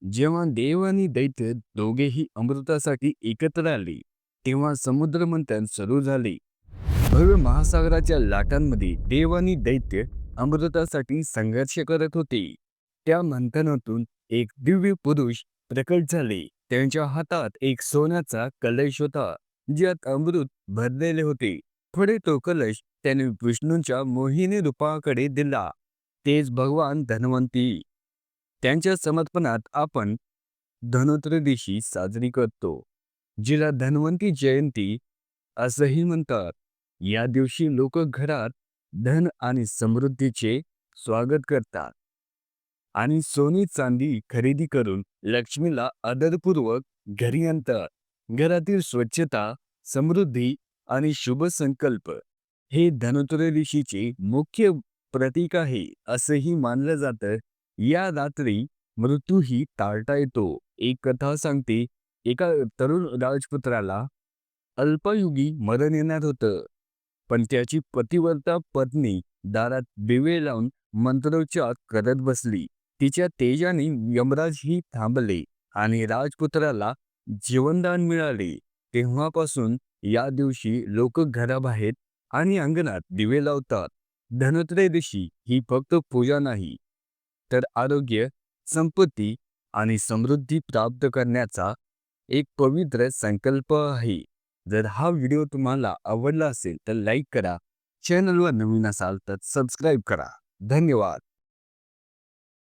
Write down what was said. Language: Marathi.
जेव्हा देव आणि दैत्य दोघेही अमृतासाठी एकत्र आले, तेव्हा समुद्रमंथन सुरू झाले. भव्य महासागराच्या लाटांमध्ये देव आणि दैत्य अमृतासाठी संघर्ष करत होते. त्या मंथनातून एक दिव्य पुरुष प्रकट झाले. त्यांच्या हातात एक सोन्याचा कलश होता, ज्यात अमृत भरलेले होते. पुढे तो कलश त्याने विष्णूंच्या मोहिनी रूपाकडे दिला. तेच भगवान धन्वंती. त्यांच्या समर्पणात आपण धनोत्रयोदशी साजरी करतो, जिला धन्वंती जयंती असंही म्हणतात. या दिवशी लोक घरात धन आणि समृद्धीचे स्वागत करतात आणि सोने चांदी खरेदी करून लक्ष्मीला आदरपूर्वक घरी आणतात. घरातील स्वच्छता, समृद्धी आणि शुभ संकल्प हे धनत्रयोदशीचे मुख्य प्रतीक आहे, असंही मानलं जातं. या रात्री मृत्यूही टाळता येतो. एक कथा सांगते, एका तरुण राजपुत्राला अल्पायुगी मरण येणार होतं. पण त्याची पतिव्रता पत्नी दारात दिवे लावून मंत्रोच्चार करत बसली. तिच्या तेजाने यमराजही थांबले आणि राजपुत्राला जीवनदान मिळाले. तेव्हापासून या दिवशी लोक घराबाहेर आणि अंगणात दिवे लावतात. धनत्रयोदशी ही फक्त पूजा नाही, तर आरोग्य, संपत्ती आणि समृद्धी प्राप्त करण्याचा एक पवित्र संकल्प आहे. जर हा व्हिडिओ तुम्हाला आवडला असेल तर लाईक करा. चॅनलवर नवीन असाल तर सबस्क्राईब करा. धन्यवाद.